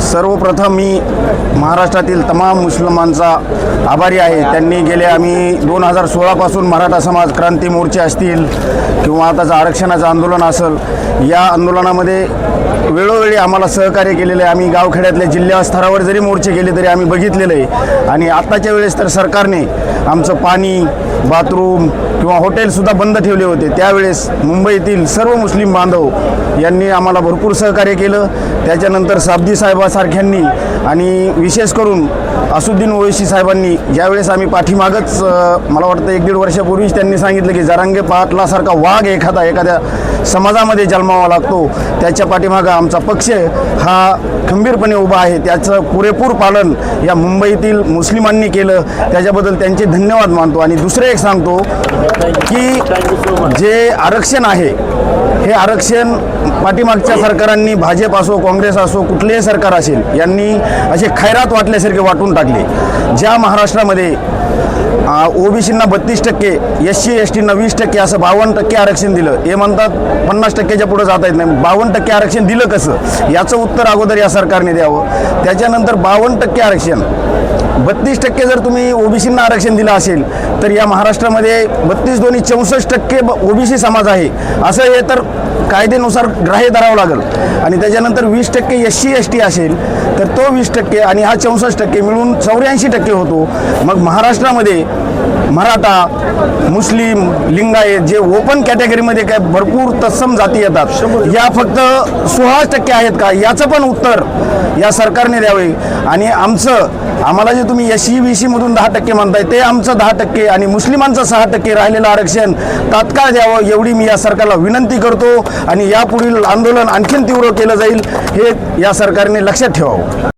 सर्वप्रथम मी महाराष्ट्रातील तमाम मुस्लिमांचा आभारी आहे। त्यांनी गेले आम्ही 2016 पासून मराठा समाज क्रांती मोर्चे असतील किंवा आताचं आरक्षणाचं आंदोलन असेल, या आंदोलनामध्ये वेळोवेळी आम्हाला सहकार्य केलेले आहे। आम्ही गावखेड्यातल्या जिल्हा स्तरावर जरी मोर्चे केले तरी आम्ही बघितलेलं आहे। आणि आत्ताच्या वेळेस तर सरकारने आमचं पाणी, बाथरूम किंवा हॉटेलसुद्धा बंद ठेवले होते। त्यावेळेस मुंबईतील सर्व मुस्लिम बांधव यांनी आम्हाला भरपूर सहकार्य केलं। त्याच्यानंतर साबदी साहेबासारख्यांनी आणि विशेष करून असुद्दीन ओवैसी साहेबांनी, ज्यावेळेस आम्ही पाठीमागच मला वाटतं 1-1.5 वर्षापूर्वीच त्यांनी सांगितलं की जरांगे पाटलासारखा वाघ एखाद्या समाजामध्ये जन्मावा लागतो, त्याच्या पाठीमागं आमचा पक्ष हा खंबीरपणे उभा आहे। त्याचं पुरेपूर पालन या मुंबईतील मुस्लिमांनी केलं, त्याच्याबद्दल त्यांचे धन्यवाद मानतो। आणि दुसरं एक सांगतो की जे आरक्षण आहे, हे आरक्षण पाठीमागच्या सरकारांनी, भाजप असो, काँग्रेस असो, कुठलेही सरकार असेल, यांनी असे खैरात वाटल्यासारखे वाटून टाकले। ज्या महाराष्ट्रामध्ये ओबीसींना 32%, SC STंना 20%, असं 52% आरक्षण दिलं, हे म्हणतात 50%च्या पुढे जाता येत नाही। 52% आरक्षण दिलं कसं, याचं उत्तर अगोदर या सरकारने द्यावं। त्याच्यानंतर 52% आरक्षण, 32% जर तुम्ही ओबीसींना आरक्षण दिलं असेल तर या महाराष्ट्रामध्ये 32 दोन्ही 64% ओबीसी समाज आहे, असं हे तर कायद्यानुसार ग्राह्य धरावं लागेल। आणि त्याच्यानंतर 20% SC ST असेल तर तो 20% आणि हा 64% मिळून 84% होतो। मग महाराष्ट्रामध्ये मराठा, मुस्लिम, लिंगायत जे ओपन कॅटेगरीमध्ये काय भरपूर तत्सम जाती येतात, या फक्त 16% आहेत का, याचं पण उत्तर या सरकारने द्यावे। आणि आम्हाला जे तुम्ही SC BC मधून 10% म्हणताय, ते आमचं 10% आणि मुस्लिमांचं 6% राहिलेलं आरक्षण तात्काळ द्यावं, एवढी मी या सरकारला विनंती करतो। आणि यापुढील आंदोलन आणखीन तीव्र केलं जाईल, हे या सरकारने लक्षात ठेवावं।